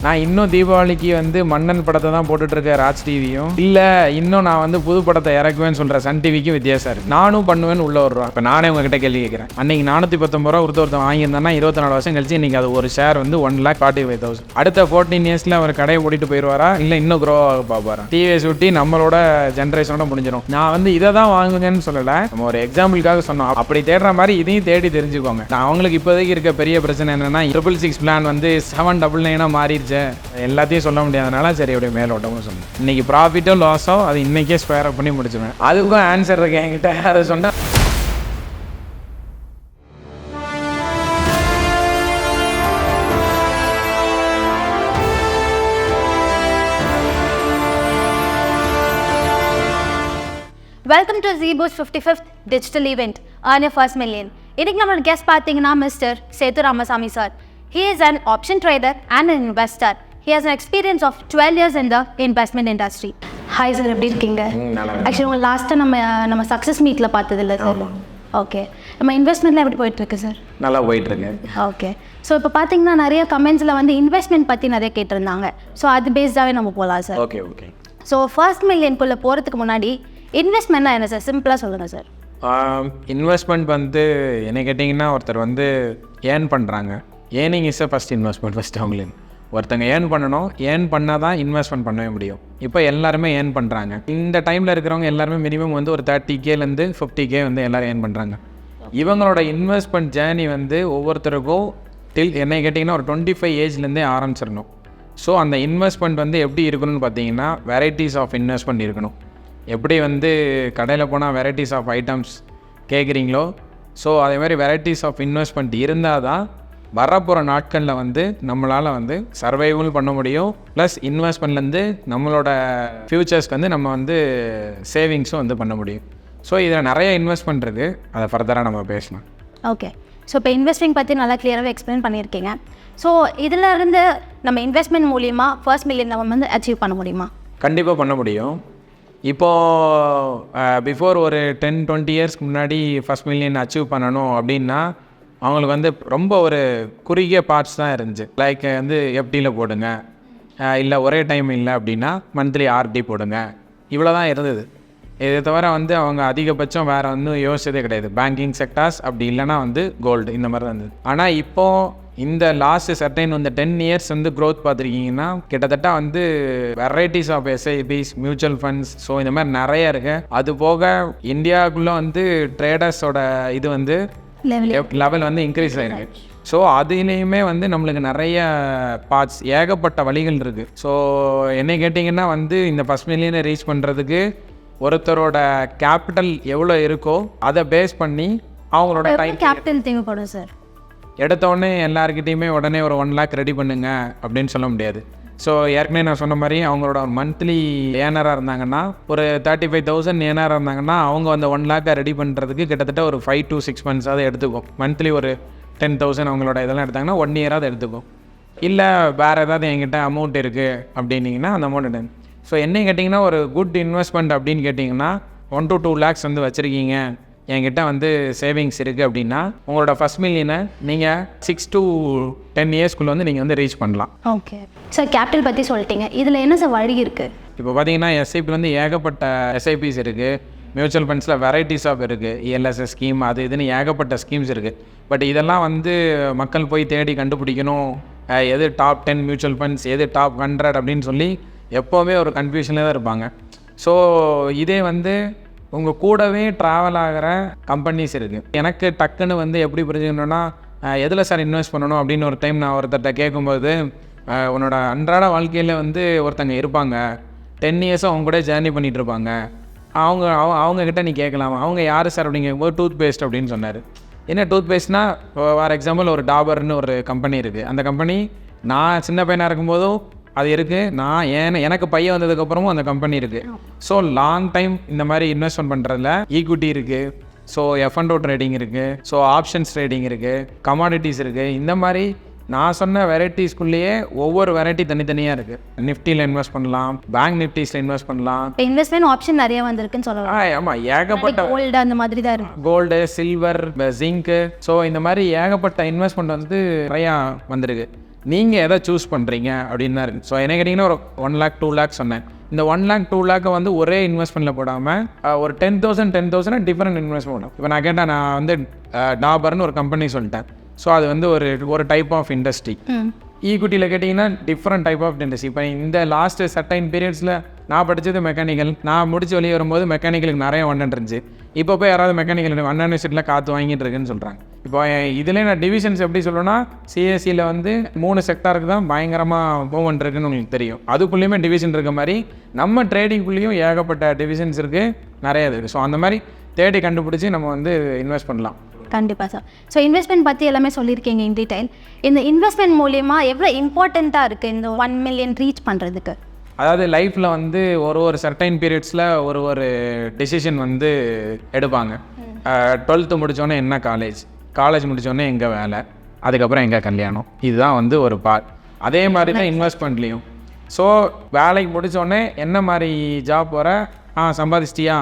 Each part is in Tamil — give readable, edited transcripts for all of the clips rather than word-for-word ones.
நான் இன்னும் தீபாவளிக்கு வந்து மன்னன் படத்தை தான் போட்டுட்ருக்கேன் ராஜ் டிவியும் இல்லை இன்னும் நான் வந்து புது படத்தை இறக்குவேன்னு சொல்கிற சன் டிவிக்கும் வித்தியாசம் இருக்குது. நானும் பண்ணுவேன்னு உள்ள வருவான். இப்போ நானே உங்ககிட்ட கேள்வி கேட்குறேன். அன்றைக்கி 419 ரூபா ஒருத்தன் வாங்கியிருந்தானா 24 வருஷம் கழிச்சு இன்றைக்கி அது ஒரு ஷேர் வந்து 1,45,000. அடுத்த 14 இயர்ஸில் அவர் கடையை ஓட்டிட்டு போயிடுவாரா இல்லை இன்னும் க்ரோ ஆக பார்ப்பாரா? டிவியை சுட்டி நம்மளோட ஜென்ரேஷனோட முடிஞ்சிடும். நான் வந்து இதை தான் வாங்குங்கன்னு சொல்லலை, நம்ம ஒரு எக்ஸாம்பிளுக்காக சொன்னோம். அப்படி தேடுற மாதிரி இதையும் தேடி தெரிஞ்சுக்கோங்க. நான் அவங்களுக்கு இப்போதைக்கு இருக்க பெரிய பிரச்சனை என்னென்னா 666 பிளான் வந்து 799 மாறிடுச்சு. எல்லாத்தையும் சொல்ல முடியாதனால சரி அப்படியே மேலோட்டமும் சொன்னேன். இன்னைக்கு ப்ராஃபிட்டோ லாஸோ அது இன்னைக்கே ஸ்கொயர் அப் பண்ணி முடிச்சுவேன். அதுக்கும் ஆன்சர் இருக்கு என்கிட்ட. அதை சொன்னா welcome to Zebu's 55th digital event earn your first million. இன்னைக்கு நம்மளோட கெஸ்ட் பார்த்தீங்கன்னா mister Sethu Ramasamy sir. He is an option trader and an investor. He has an experience of 12 years in the investment industry. Hi sir, எப்படி இருக்கீங்க? ஆக்சுவலி உங்கள் லாஸ்ட்டாக நம்ம சக்ஸஸ் மீட்டில் பார்த்ததில்ல சார். ஓகே, நம்ம இன்வெஸ்ட்மெண்ட்லாம் எப்படி போயிட்டுருக்கு சார்? நல்லா போயிட்டுருக்கு. ஓகே, ஸோ இப்போ பார்த்தீங்கன்னா நிறைய கமெண்ட்ஸில் வந்து இன்வெஸ்ட்மெண்ட் பற்றி நிறைய கேட்டிருந்தாங்க. ஸோ அது பேஸ்டாகவே நம்ம போகலாம் sir. Okay okay. So first மில்லியனுக்குள்ளே போகிறதுக்கு முன்னாடி இன்வெஸ்ட்மெண்ட்னா என்ன சார்? சிம்பிளாக சொல்லுங்கள் சார். இன்வெஸ்ட்மெண்ட் வந்து என்ன கேட்டிங்கன்னா, ஒருத்தர் வந்து ஏர்ன் பண்ணுறாங்க. Earning is first investment. First அவங்களுக்கு ஒருத்தங்க ஏர்ன் பண்ணணும். ஏர்ன் பண்ணால் தான் இன்வெஸ்ட்மெண்ட் பண்ணவே முடியும். இப்போ எல்லாருமே ஏர்ன் பண்ணுறாங்க. இந்த டைமில் இருக்கிறவங்க எல்லாருமே மினிமம் வந்து ஒரு 30Kலேருந்து 50K வந்து எல்லோரும் ஏர்ன் பண்ணுறாங்க. இவங்களோட இன்வெஸ்ட்மெண்ட் ஜேர்னி வந்து ஒவ்வொருத்தருக்கும் என்னை கேட்டிங்கன்னா ஒரு 25 ஏஜ்லேருந்தே ஆரம்பிச்சிடணும். ஸோ அந்த இன்வெஸ்ட்மெண்ட் வந்து எப்படி இருக்கணும்னு பார்த்தீங்கன்னா, வெரைட்டிஸ் ஆஃப் இன்வெஸ்ட்மெண்ட் இருக்கணும். எப்படி வந்து கடையில் போனால் வெரைட்டிஸ் ஆஃப் ஐட்டம்ஸ் கேட்குறீங்களோ, ஸோ அதேமாதிரி வெரைட்டிஸ் ஆஃப் இன்வெஸ்ட்மெண்ட் இருந்தால் தான் வரப்போகிற நாட்களில் வந்து நம்மளால் வந்து சர்வைவல் பண்ண முடியும். ப்ளஸ் இன்வெஸ்ட்மெண்ட்லேருந்து நம்மளோட ஃப்யூச்சர்ஸ்க்கு வந்து நம்ம வந்து சேவிங்ஸும் வந்து பண்ண முடியும். ஸோ இதில் நிறைய இன்வெஸ்ட்மெண்ட் இருக்குது, அதை ஃபர்தராக நம்ம பேசலாம். ஓகே, ஸோ இப்போ இன்வெஸ்டிங் பற்றி நல்லா கிளியராகவே எக்ஸ்பிளைன் பண்ணியிருக்கீங்க. ஸோ இதில் இருந்து நம்ம இன்வெஸ்ட்மெண்ட் மூலிமா ஃபர்ஸ்ட் மில்லியன் நம்ம வந்து அச்சீவ் பண்ண முடியுமா? கண்டிப்பாக பண்ண முடியும். இப்போது பிஃபோர் ஒரு 10-20 இயர்ஸ்க்கு முன்னாடி ஃபர்ஸ்ட் மில்லியன் அச்சீவ் பண்ணணும் அப்படின்னா அவங்களுக்கு வந்து ரொம்ப ஒரு குறுகிய பார்ட்ஸ் தான் இருந்துச்சு. லைக் வந்து எஃப்டியில் போடுங்க, இல்லை ஒரே டைம் இல்லை அப்படின்னா மந்த்லி ஆர்டி போடுங்க, இவ்வளோ தான் இருந்தது. இதை தவிர வந்து அவங்க அதிகபட்சம் வேறு வந்து யோசிச்சதே கிடையாது. பேங்கிங் செக்டார்ஸ் அப்படி இல்லைனா வந்து கோல்டு, இந்த மாதிரி தான் இருந்தது. ஆனால் இப்போது இந்த லாஸ்ட் சர்டைன் வந்து 10 இயர்ஸ் வந்து க்ரோத் பார்த்துருக்கீங்கன்னா கிட்டத்தட்ட வந்து varieties of SIPs, mutual funds, so இந்த மாதிரி நிறைய இருக்குது. அது போக இந்தியாவுக்குள்ளே வந்து ட்ரேடர்ஸோட இது வந்து லெவல் வந்து இன்க்ரீஸ் ஆகிருக்கு. ஸோ அதுலேயுமே வந்து நம்மளுக்கு நிறைய பார்ட்ஸ், ஏகப்பட்ட வழிகள் இருக்குது. ஸோ என்னை கேட்டிங்கன்னா வந்து இந்த ஃபர்ஸ்ட் மில்லியனை ரீச் பண்ணுறதுக்கு ஒருத்தரோட கேபிட்டல் எவ்வளோ இருக்கோ அதை பேஸ் பண்ணி அவங்களோட டைம் கேபிட்டல் தேவைப்படும் சார். எடுத்தோடனே எல்லாருக்கிட்டையுமே உடனே ஒரு 1 lakh ரெடி பண்ணுங்க அப்படின்னு சொல்ல முடியாது. ஸோ ஏற்கனவே நான் சொன்ன மாதிரி அவங்களோட மந்த்லி ஏனராக இருந்தாங்கன்னா, ஒரு 35,000 ஏனராக இருந்தாங்கன்னா அவங்க அந்த 1 lakh ரெடி பண்ணுறதுக்கு கிட்டத்தட்ட ஒரு 5 to 6 months எடுத்துக்கும். மந்த்லி ஒரு 10,000 அவங்களோட இதெல்லாம் எடுத்தாங்கன்னா 1 year எடுத்துக்கும். இல்லை வேறு ஏதாவது என்கிட்ட அமௌண்ட் இருக்குது அப்படின்னிங்கன்னா அந்த அமௌண்ட். ஸோ என்ன கேட்டிங்கன்னா, ஒரு குட் இன்வெஸ்ட்மெண்ட் அப்படின்னு கேட்டிங்கன்னா 1 to 2 lakhs வந்து வச்சுருக்கீங்க, என்கிட்ட வந்து சேவிங்ஸ் இருக்குது அப்படின்னா உங்களோட ஃபர்ஸ்ட் மில்லியனை நீங்கள் 6 to 10 இயர்ஸ்க்குள்ளே வந்து நீங்கள் வந்து ரீச் பண்ணலாம். ஓகே சார், கேபிட்டல் பற்றி சொல்லிட்டீங்க. இதில் என்ன சார் வழி இருக்குது? இப்போ பார்த்தீங்கன்னா எஸ்ஐபி வந்து ஏகப்பட்ட எஸ்ஐபிஸ் இருக்குது. மியூச்சுவல் ஃபண்ட்ஸில் வெரைட்டிஸ் ஆஃப் இருக்குது. இஎல்எஸ்எஸ் ஸ்கீம், அது இதுன்னு ஏகப்பட்ட ஸ்கீம்ஸ் இருக்குது. பட் இதெல்லாம் வந்து மக்கள் போய் தேடி கண்டுபிடிக்கணும். எது டாப் 10 மியூச்சுவல் ஃபண்ட்ஸ், எது டாப் 100 அப்படின்னு சொல்லி எப்போவுமே ஒரு கன்ஃபியூஷனில் தான் இருப்பாங்க. ஸோ இதே வந்து உங்கள் கூடவே ட்ராவல் ஆகிற கம்பெனிஸ் இருக்குது. எனக்கு டக்குன்னு வந்து எப்படி புரிஞ்சுக்கணுன்னா, எதில் சார் இன்வெஸ்ட் பண்ணணும் அப்படின்னு ஒரு டைம் நான் ஒருத்தர்கிட்ட கேட்கும்போது, உன்னோட அன்றாட வாழ்க்கையில் வந்து ஒருத்தங்க இருப்பாங்க, 10 இயர்ஸும் அவங்க கூட ஜேர்னி பண்ணிகிட்டு இருப்பாங்க, அவங்கக்கிட்ட நீ கேட்கலாம். அவங்க யார் சார் அப்படிங்கும்போது டூத் பேஸ்ட் அப்படின்னு சொன்னார். என்ன டூத் பேஸ்ட்னா, ஃபார் எக்ஸாம்பிள் ஒரு டாபர்னு ஒரு கம்பெனி இருக்குது. அந்த கம்பெனி நான் சின்ன பையனாக இருக்கும்போதும் அது இருக்குது, நான் எனக்கு பையன் வந்ததுக்கப்புறமும் அந்த கம்பெனி இருக்குது. ஸோ லாங் டைம் இந்த மாதிரி இன்வெஸ்ட்மெண்ட் பண்ணுறதுல ஈக்விட்டி இருக்குது, ஸோ F&O ட்ரேடிங் இருக்குது, ஸோ ஆப்ஷன்ஸ் ட்ரேடிங் இருக்குது, கமாடிட்டிஸ் இருக்குது. இந்த மாதிரி நான் சொன்ன வெரைட்டிஸ்குள்ளேயே ஒவ்வொரு வெரைட்டி தனித்தனியாக இருக்குது. நிஃப்டியில் இன்வெஸ்ட் பண்ணலாம், பேங்க் நிஃப்டிஸில் இன்வெஸ்ட் பண்ணலாம். இன்வெஸ்ட்மெண்ட் ஆப்ஷன் நிறைய வந்திருக்குன்னு சொல்லலாம். ஆமாம், ஏகப்பட்ட கோல்டு அந்த மாதிரி தான் இருக்குது. கோல்டு, சில்வர், ஜிங்க்கு, ஸோ இந்த மாதிரி ஏகப்பட்ட இன்வெஸ்ட்மெண்ட் வந்து நிறையா வந்திருக்கு. நீங்கள் எதை சூஸ் பண்ணுறீங்க அப்படின்னு தான் இருக்குது. ஸோ என்ன கேட்டிங்கன்னா ஒரு 1 lakh 2 lakh சொன்னேன். இந்த 1 lakh 2 lakh வந்து ஒரே இன்வெஸ்ட்மெண்ட்டில் போடாமல் ஒரு 10,000 டிஃப்ரெண்ட் இன்வெஸ்ட்மெண்ட் போடும். இப்போ நான் கேட்டேன், நான் வந்து டாபர்னு ஒரு கம்பெனி சொல்லிட்டேன். ஸோ அது வந்து ஒரு டைப் ஆஃப் இண்டஸ்ட்ரி. ஈக்விட்டியில் கேட்டிங்கன்னா டிஃப்ரெண்ட் டைப் ஆஃப் இண்டஸ்ட்ரி. இப்போ இந்த லாஸ்ட் சர்டைன் பீரியட்ஸில் நான் படித்தது மெக்கானிக்கல், நான் முடிச்சு வெளியே வரும்போது மெக்கானிக்கலுக்கு நிறைய வண்டன் இருந்துச்சு. இப்போ போய் யாராவது மெக்கானிக்கல் யூனிவர்சிட்டியில் காற்று வாங்கிட்டு இருக்குன்னு சொல்கிறாங்க. இப்போ இதிலே நான் டிவிஷன்ஸ் எப்படி சொல்லுவேன்னா, சிஎஸ்சியில் வந்து 3 செக்டாருக்கு தான் பயங்கரமாக மூவ்மெண்ட் இருக்குன்னு உங்களுக்கு தெரியும். அதுக்குள்ளேயுமே டிவிஷன் இருக்க மாதிரி நம்ம ட்ரேடிங்குள்ளேயும் ஏகப்பட்ட டிவிஷன்ஸ் இருக்குது, நிறைய இருக்குது. ஸோ அந்த மாதிரி தேடி கண்டுபிடிச்சி நம்ம வந்து இன்வெஸ்ட் பண்ணலாம். கண்டிப்பாக சார். ஸோ இன்வெஸ்ட்மெண்ட் பற்றி எல்லாமே சொல்லியிருக்கீங்க இன் டீடைல். இந்த இன்வெஸ்ட்மெண்ட் மூலிமா எவ்வளோ இம்பார்ட்டண்ட்டாக இருக்குது இந்த 1 million ரீச் பண்ணுறதுக்கு? அதாவது லைஃப்பில் வந்து ஒரு சர்டைன் பீரியட்ஸில் ஒரு டெசிஷன் வந்து எடுப்பாங்க. 12th முடித்தோடனே என்ன காலேஜ் முடித்தோடனே எங்கே வேலை, அதுக்கப்புறம் எங்கே கல்யாணம், இதுதான் வந்து ஒரு பார்ட். அதே மாதிரி தான் இன்வெஸ்ட்மெண்ட்லேயும். ஸோ வேலைக்கு முடித்தோடனே என்ன மாதிரி ஜாப் போகிற, சம்பாதிச்சிட்டியா,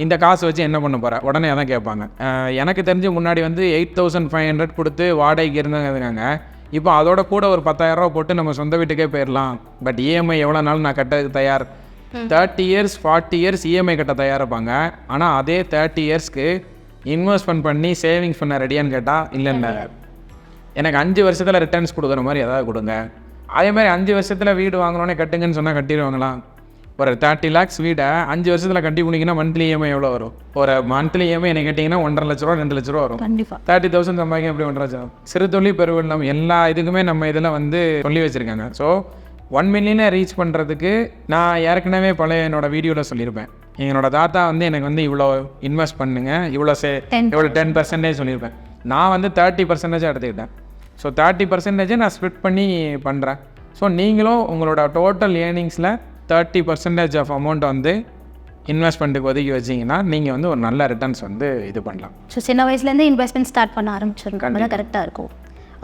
இந்த காசு வச்சு என்ன பண்ண போகிற, உடனே அதான் கேட்பாங்க. எனக்கு தெரிஞ்சு முன்னாடி வந்து 8,500 கொடுத்து வாடகைக்கு இருந்தவங்க இப்போ அதோட கூட ஒரு 10,000 ரூபா போட்டு நம்ம சொந்த வீட்டுக்கே போயிடலாம். பட் இஎம்ஐ எவ்வளோ நாள் நான் கட்டதுக்கு தயார். 30 years 40 years இஎம்ஐ கட்ட தயாரிப்பாங்க. ஆனால் அதே 30 yearsக்கு இன்வெஸ்ட்மெண்ட் பண்ணி சேவிங்ஸ் பண்ண ரெடியான்னு கேட்டால் இல்லைன்னு. எனக்கு 5 வருஷத்தில் ரிட்டர்ன்ஸ் கொடுக்குற மாதிரி எதாவது கொடுங்க. அதே மாதிரி 5 வருஷத்தில் வீடு வாங்கினோன்னே கட்டுங்கன்னு சொன்னால் கட்டிடுவாங்களா? ஒரு 30 lakhs வீடை 5 வருஷத்தில் கட்டி முடிங்கன்னா மந்த்லி இஎம்ஐ எவ்வளோ வரும்? ஒரு மந்த்லி இஎம்ஐ என்ன கேட்டிங்கன்னா 1.5 லட்ச ரூபா 2 லட்ச ரூபா வரும். 30,000 சம்பாதிக்க எப்படி 1.5 லட்சம்? சிறு தொழில் பெருவெள்ளம் எல்லா இதுக்குமே நம்ம இதில் வந்து சொல்லி வச்சுருக்காங்க. ஸோ 1 million ரீச் பண்ணுறதுக்கு நான் ஏற்கனவே பழைய என்னோட வீடியோவில் சொல்லியிருப்பேன். என்னோட தாத்தா வந்து எனக்கு வந்து இவ்வளோ இன்வெஸ்ட் பண்ணுங்க, இவ்வளோ 10% சொல்லியிருப்பேன். நான் வந்து 30% எடுத்துக்கிட்டேன். ஸோ 30% நான் ஸ்ப்ளிட் பண்ணி பண்ணுறேன். ஸோ நீங்களும் உங்களோட டோட்டல் ஏர்னிங்ஸில் 30% ஆஃப் அமௌண்ட் வந்து இன்வெஸ்ட்மெண்ட்டுக்கு ஒதுக்கி வச்சிங்கன்னா நீங்கள் வந்து ஒரு நல்ல ரிட்டர்ன்ஸ் வந்து இது பண்ணலாம். ஸோ சின்ன வயசுலேருந்து இன்வெஸ்ட்மெண்ட் ஸ்டார்ட் பண்ண ஆரம்பிச்சிருக்கோம், தான் கரெக்டாக இருக்கும்.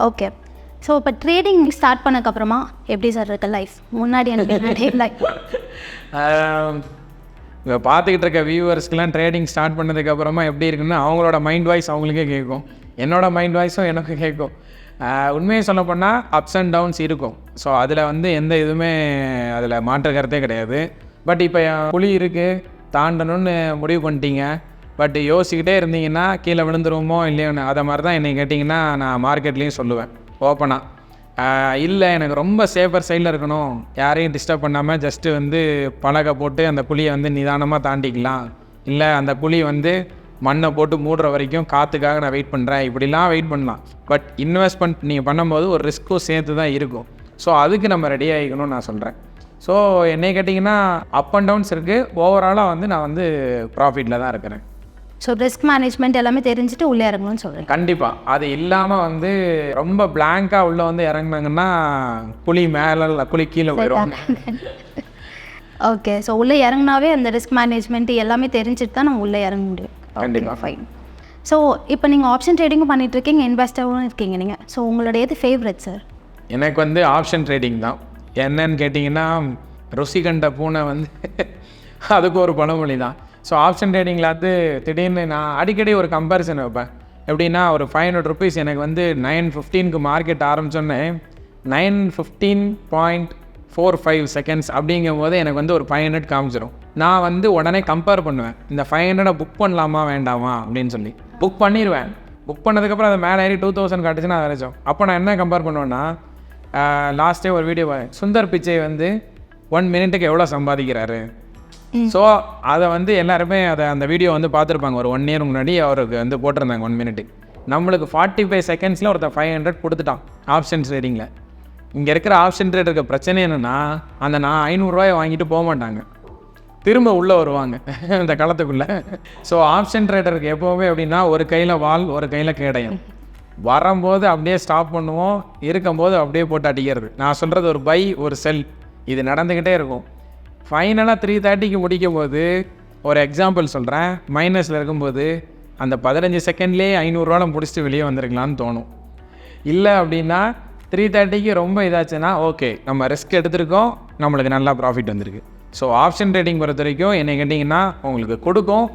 ஓகே. ஸோ இப்போ ட்ரேடிங் ஸ்டார்ட் பண்ணக்கப்புறமா எப்படி சார் இருக்குது லைஃப்? முன்னாடி எனக்கு லைஃப் இப்போ பார்த்துக்கிட்டு இருக்க வியூவர்ஸ்க்கெலாம் ட்ரேடிங் ஸ்டார்ட் பண்ணதுக்கப்புறமா எப்படி இருக்குன்னா அவங்களோட மைண்ட் வாய்ஸ் அவங்களுக்கே கேட்கும், என்னோடய மைண்ட் வாய்ஸும் எனக்கு கேட்கும். உண்மையை சொல்ல போனால் அப்ஸ் அண்ட் டவுன்ஸ் இருக்கும். ஸோ அதில் வந்து எந்த இதுவுமே அதில் மாற்று கருத்தே கிடையாது. பட் இப்போ புலி இருக்குது, தாண்டணும்னு முடிவு பண்ணிட்டீங்க. பட் யோசிக்கிட்டே இருந்தீங்கன்னா கீழே விழுந்துருவோமோ இல்லையோன்னு. அதை மாதிரி தான் என்னை கேட்டிங்கன்னா நான் மார்க்கெட்லேயும் சொல்லுவேன் ஓப்பனாக. இல்லை எனக்கு ரொம்ப சேஃபர் சைடில் இருக்கணும், யாரையும் டிஸ்டர்ப் பண்ணாமல் ஜஸ்ட்டு வந்து பலகை போட்டு அந்த புலியை வந்து நிதானமாக தாண்டிக்கலாம். இல்லை அந்த புலி வந்து மண்ணை போட்டு மூடுற வரைக்கும் காற்றுக்காக நான் வெயிட் பண்ணுறேன், இப்படிலாம் வெயிட் பண்ணலாம். பட் இன்வெஸ்ட்மெண்ட் நீங்கள் பண்ணும்போது ஒரு ரிஸ்க்கும் சேர்த்து தான் இருக்கும். ஸோ அதுக்கு நம்ம ரெடி ஆகிக்கணும்னு நான் சொல்கிறேன். ஸோ என்னை கேட்டிங்கன்னா அப் அண்ட் டவுன்ஸ் இருக்குது. ஓவராலாக வந்து நான் வந்து ப்ராஃபிட்டில் தான் இருக்கிறேன். ஸோ ரிஸ்க் மேனேஜ்மெண்ட் எல்லாமே தெரிஞ்சுட்டு உள்ளே இறங்கணும்னு சொல்கிறேன். கண்டிப்பாக. அது இல்லாமல் வந்து ரொம்ப பிளாங்காக உள்ளே வந்து இறங்கினாங்கன்னா புலி மேலே புலி கீழே போயிடுவாங்க. ஓகே. ஸோ உள்ளே இறங்கினாவே அந்த ரிஸ்க் மேனேஜ்மெண்ட் எல்லாமே தெரிஞ்சுட்டு தான் நம்ம உள்ளே இறங்க முடியும். கண்டிப்பாக. ஃபைன். ஸோ இப்போ நீங்கள் ஆப்ஷன் ட்ரேடிங்கும் பண்ணிகிட்ருக்கீங்க, இன்வெஸ்டரும் இருக்கீங்க நீங்கள். ஸோ உங்களோட எது ஃபேவரட் சார்? எனக்கு வந்து ஆப்ஷன் ட்ரேடிங் தான். என்னன்னு கேட்டிங்கன்னா ருசி கண்ட பூனை வந்து அதுக்கு ஒரு பழமொழி தான். ஸோ ஆப்ஷன் ட்ரேடிங்கில் வந்து திடீர்னு நான் அடிக்கடி ஒரு கம்பேரிசன் வைப்பேன். எப்படின்னா ஒரு 500 rupees எனக்கு வந்து 9:15க்கு மார்க்கெட் ஆரம்பித்தோன்னே 9:15.45 seconds அப்படிங்கும் போது எனக்கு வந்து ஒரு 500 காமிச்சிடும். நான் வந்து உடனே கம்பேர் பண்ணுவேன், இந்த 500 புக் பண்ணலாமா வேண்டாமா அப்படின்னு சொல்லி புக் பண்ணிடுவேன். புக் பண்ணதுக்கப்புறம் அதை மேலே ஏறி 2000 காட்டுச்சுன்னா அதை வரைச்சோம். அப்போ நான் என்ன கம்பேர் பண்ணுவேன்னா, லாஸ்ட்டே ஒரு வீடியோ சுந்தர் பிச்சை வந்து 1 minute எவ்வளோ சம்பாதிக்கிறாரு. ஸோ அதை வந்து எல்லாருமே அந்த வீடியோ வந்து பார்த்துருப்பாங்க. ஒரு 1 year முன்னாடி அவருக்கு வந்து போட்டிருந்தாங்க 1 minute. நம்மளுக்கு 45 seconds ஒருத்தர் 500 கொடுத்துட்டான் ஆப்ஷன் ட்ரேடிங்கில். இங்கே இருக்கிற ஆப்ஷன் ட்ரேடருக்கு பிரச்சனை என்னென்னா, அந்த நான் 500 ரூபாயை வாங்கிட்டு போக மாட்டாங்க, திரும்ப உள்ளே வருவாங்க இந்த களத்துக்குள்ளே. ஸோ ஆப்ஷன் ட்ரேடருக்கு எப்போவுமே எப்படின்னா ஒரு கையில் வால் ஒரு கையில் கேடயம். வரும்போது அப்படியே ஸ்டாப் பண்ணுவோம், இருக்கும்போது அப்படியே போட்டு அடிக்கிறது. நான் சொல்கிறது ஒரு பை ஒரு செல், இது நடந்துக்கிட்டே இருக்கும். ஃபைனலாக 3:30க்கு முடிக்கும் போது ஒரு எக்ஸாம்பிள் சொல்கிறேன், மைனஸில் இருக்கும்போது அந்த 15 செகண்ட்லேயே 500 ரூபாவில் முடிச்சுட்டு வெளியே வந்துருக்கலான்னு தோணும். இல்லை அப்படின்னா 3:30க்கு ரொம்ப இதாச்சுன்னா ஓகே நம்ம ரிஸ்க் எடுத்துருக்கோம், நம்மளுக்கு நல்லா ப்ராஃபிட் வந்திருக்கு. ஸோ ஆப்ஷன் ட்ரேடிங் பொறுத்த வரைக்கும் என்னை கேட்டிங்கன்னா உங்களுக்கு கொடுக்கும்,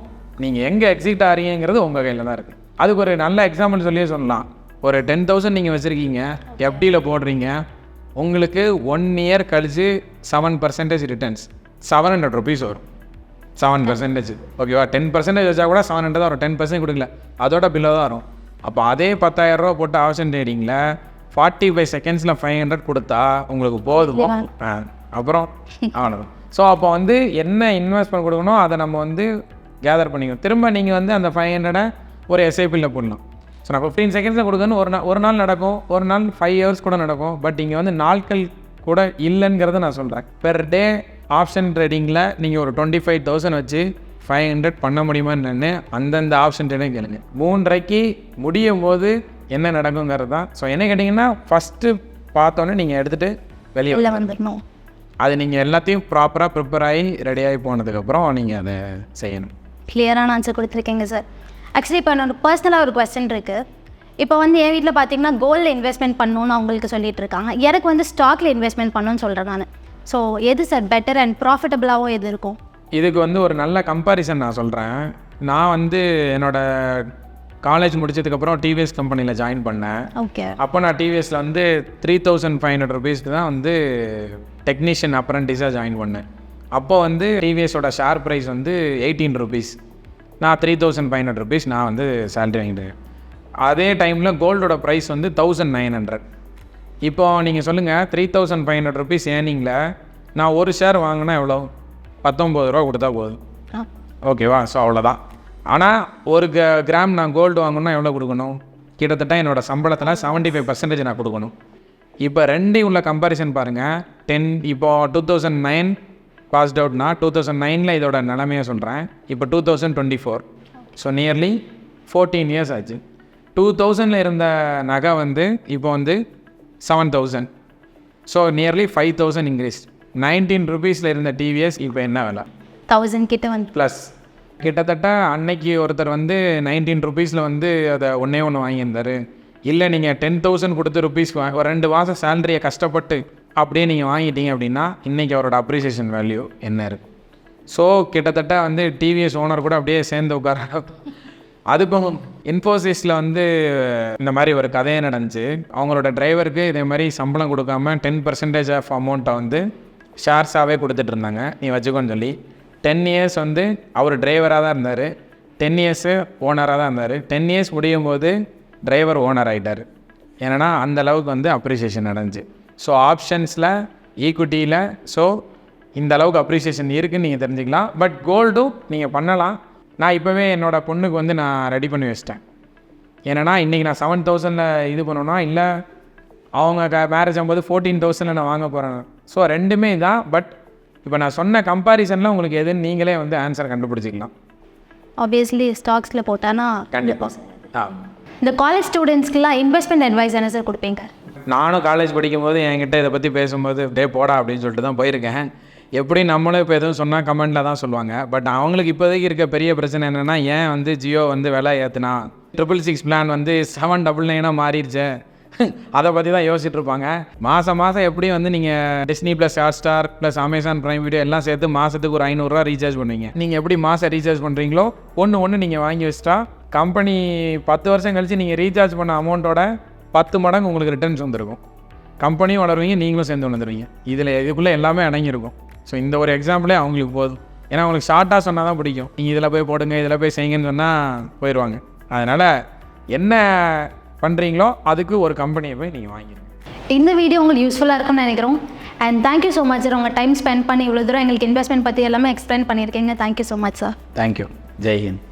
நீங்கள் எங்கே எக்ஸிட் ஆகிறீங்கிறது உங்கள் கையில் தான் இருக்குது. அதுக்கு ஒரு நல்ல எக்ஸாம்பிள் சொல்லியே சொல்லலாம். ஒரு 10,000 நீங்கள் வச்சுருக்கீங்க, எஃப்டியில் போடுறீங்க, உங்களுக்கு 1 இயர் கழிச்சு 7% ரிட்டர்ன்ஸ் 700 rupees வரும். 7%. ஓகேவா? 10% வச்சா கூட 700 தான் வரும். 10% கொடுக்கல, அதோட பில்லோ தான் வரும். அப்போ அதே 10,000 ரூபா போட்டு ஆப்ஷன் ட்ரேடிங்கில் 45 செகண்ட்ஸில் 500 கொடுத்தா உங்களுக்கு போதும். அப்புறம் ஆகணும். ஸோ அப்போ வந்து என்ன இன்வெஸ்ட்மெண்ட் கொடுக்கணும் அதை நம்ம வந்து கேதர் பண்ணிக்கணும். திரும்ப நீங்கள் வந்து அந்த 500 ஒரு எஸ்ஐபியில் போடலாம். ஸோ நான் 15 செகண்ட்ஸில் கொடுக்கணும். ஒரு நாள் நடக்கும், ஒரு நாள் 5 hours கூட நடக்கும். பட் இங்கே வந்து நாட்கள் கூட இல்லைங்கிறத நான் சொல்கிறேன். பெர் டே ஆப்ஷன் ட்ரேடிங்கில் நீங்கள் ஒரு 25,000 வச்சு 500 பண்ண முடியுமான்னு அந்தந்த ஆப்ஷன் ட்ரேடிங் கேளுங்க. 3:30 முடியும் போது என்ன நடக்குங்கிறது தான். ஸோ என்ன கேட்டிங்கன்னா ஃபஸ்ட்டு பார்த்தோன்னே நீங்கள் எடுத்துகிட்டு வெளியே வந்துடணும். அது நீங்கள் எல்லாத்தையும் ப்ராப்பராக ப்ரிப்பேர் ஆகி ரெடியாகி போனதுக்கப்புறம் நீங்கள் அதை செய்யணும். கிளியரான ஆன்சர் கொடுத்துருக்கீங்க சார். ஆக்சுவலி இப்போ என்னோட பர்சனலாக ஒரு கொஸ்டின் இருக்குது. இப்போ வந்து என் வீட்டில் பார்த்தீங்கன்னா கோல்டில் இன்வெஸ்ட்மெண்ட் பண்ணணும்னு அவங்களுக்கு சொல்லிட்டு இருக்காங்க. எனக்கு வந்து ஸ்டாக்கில் இன்வெஸ்ட்மெண்ட் பண்ணணும்னு சொல்கிறேன் நான். ஸோ எது சார் பெட்டர் அண்ட் ப்ராஃபிட்டபுளாகவும் எது இருக்கும்? இதுக்கு வந்து ஒரு நல்ல கம்பேரிசன் நான் சொல்கிறேன். நான் வந்து என்னோடய காலேஜ் முடிச்சதுக்கப்புறம் டிவிஎஸ் கம்பெனியில் ஜாயின் பண்ணேன். ஓகே. அப்போ நான் டிவிஎஸில் வந்து 3,500 rupeesக்கு தான் வந்து டெக்னீஷியன் அப்ரண்டிஸாக ஜாயின் பண்ணேன். அப்போ வந்து டிவிஎஸோட ஷேர் ப்ரைஸ் வந்து 18 rupees. நான் 3,500 rupees நான் வந்து சேலரி வாங்கிட்டேன். அதே டைமில் கோல்டோட ப்ரைஸ் வந்து 1,900. இப்போ நீங்கள் சொல்லுங்கள், 3,500 rupees ஏர்னிங்கில் நான் ஒரு ஷேர் வாங்கினா எவ்வளோ? 19 ரூபா கொடுத்தா போதும். ஓகேவா? ஸோ அவ்வளோதான். ஆனால் ஒரு கிராம் நான் கோல்டு வாங்கணுன்னா எவ்வளோ கொடுக்கணும்? கிட்டத்தட்ட என்னோடய சம்பளத்தில் 75% நான் கொடுக்கணும். இப்போ ரெண்டையும் உள்ள கம்பேரிசன் பாருங்கள். இப்போ 2009 பாஸ்ட் அவுட்னா 2009 இதோட நிலைமையை சொல்கிறேன். இப்போ 2024. ஸோ நியர்லி 14 years ஆச்சு. 2000 இருந்த நகை வந்து இப்போ வந்து 7,000. So nearly 5,000 increase. 19 rupeesல இருந்த டிவிஎஸ் இப்போ என்ன விலை? 1000 கிட்ட வந்து ப்ளஸ். கிட்டத்தட்ட அன்னைக்கு ஒருத்தர் வந்து 19 rupeesல வந்து அதை ஒன்றே வாங்கியிருந்தார். இல்லை நீங்கள் 10,000 கொடுத்து ருபீஸ்க்கு ஒரு 2 மாதம் சேலரியை கஷ்டப்பட்டு அப்படியே நீங்கள் வாங்கிட்டீங்க அப்படின்னா இன்றைக்கி அவரோட அப்ரிசியேஷன் வேல்யூ என்ன இருக்குது? ஸோ கிட்டத்தட்ட வந்து டிவிஎஸ் ஓனர் கூட அப்படியே சேர்ந்து உட்கார. அதுக்கும் இன்ஃபோசிஸில் வந்து இந்த மாதிரி ஒரு கதையை நடந்துச்சு. அவங்களோட டிரைவருக்கு இதே மாதிரி சம்பளம் கொடுக்காம 10% ஆஃப் அமௌண்ட்டை வந்து ஷேர்ஸாகவே கொடுத்துட்டு இருந்தாங்க, நீ வச்சுக்கோன்னு சொல்லி. 10 years வந்து அவர் டிரைவராக தான் இருந்தார், 10 years ஓனராக தான் இருந்தார். 10 years முடியும் போது டிரைவர் ஓனர் ஆகிட்டார். ஏன்னா அந்த அளவுக்கு வந்து அப்ரிசியேஷன் நடந்துச்சு. ஸோ ஆப்ஷன்ஸில் ஈக்விட்டியில் ஸோ இந்த அளவுக்கு அப்ரிசியேஷன் இருக்குதுன்னு நீங்கள் தெரிஞ்சுக்கலாம். பட் கோல்டும் நீங்கள் பண்ணலாம். நான் இப்போவே என்னோடய பொண்ணுக்கு வந்து நான் ரெடி பண்ணி வச்சிட்டேன். ஏன்னா இன்றைக்கி நான் 7,000 இது பண்ணணும்னா இல்லை அவங்க மேரேஜ் ஆகும்போது 14,000 நான் வாங்க போகிறேன். ஸோ ரெண்டுமே தான். பட் இப்போ நான் சொன்ன கம்பேரிசனில் உங்களுக்கு எதுன்னு நீங்களே வந்து ஆன்சர் கண்டுபிடிச்சிக்கலாம். ஆப்வியஸ்லி ஸ்டாக்ஸில் போட்டானா கண்டிப்பாக. இந்த காலேஜ் ஸ்டூடெண்ட்ஸ்க்குலாம் இன்வெஸ்ட்மெண்ட் அட்வைஸ் என்ன சார் கொடுப்பீங்க? நானும் காலேஜ் படிக்கும்போது என்கிட்ட இதை பற்றி பேசும்போது போடா அப்படின்னு சொல்லிட்டு தான் போயிருக்கேன். எப்படி நம்மளும் இப்போ எதுவும் சொன்னால் கமெண்ட்டில் தான் சொல்லுவாங்க. பட் அவங்களுக்கு இப்போதைக்கு இருக்க பெரிய பிரச்சனை என்னென்னா, ஏன் வந்து ஜியோ வந்து விலை ஏற்றுனா 666 பிளான் வந்து 799 மாறிடுச்சு, அதை பற்றி தான் யோசிச்சுட்டு இருப்பாங்க. மாதம் எப்படியும் வந்து நீங்கள் Disney plus Hotstar plus Amazon prime video எல்லாம் சேர்த்து மாதத்துக்கு ஒரு 500 ரூபா ரீசார்ஜ் பண்ணுவீங்க. நீங்கள் எப்படி மாதம் ரீசார்ஜ் பண்ணுறீங்களோ ஒன்று நீங்கள் வாங்கி வச்சிட்டா கம்பெனி 10 வருஷம் கழித்து நீங்கள் ரீசார்ஜ் பண்ண அமௌண்ட்டோட 10 மடங்கு உங்களுக்கு ரிட்டர்ன்ஸ் வந்துருக்கும். கம்பெனியும் வளருவீங்க, நீங்களும் சேர்ந்து வந்துடுவீங்க. இதுக்குள்ளே எல்லாமே அடங்கியிருக்கும். ஸோ இந்த ஒரு எக்ஸாம்பிளே அவங்களுக்கு போதும். ஏன்னா அவங்களுக்கு ஷார்ட்டாக சொன்னால் தான் பிடிக்கும். நீங்கள் இதில் போய் போடுங்க, இதில் போய் செய்யுங்கன்னு சொன்னால் போயிடுவாங்க. அதனால் என்ன பண்ணுறீங்களோ அதுக்கு ஒரு கம்பெனியை போய் நீங்கள் வாங்கிடுங்க. இந்த வீடியோ உங்களுக்கு யூஸ்ஃபுல்லாக இருக்கும்னு நினைக்கிறோம். And thank you so much sir, உங்கள் டைம் ஸ்பெண்ட் பண்ணி இவ்வளோ தூரம் எங்களுக்கு இன்வெஸ்ட்மெண்ட் பற்றி எல்லாமே எக்ஸ்பிளைன் பண்ணியிருக்கீங்க. Thank you so much sir. Thank you. Jai Hind.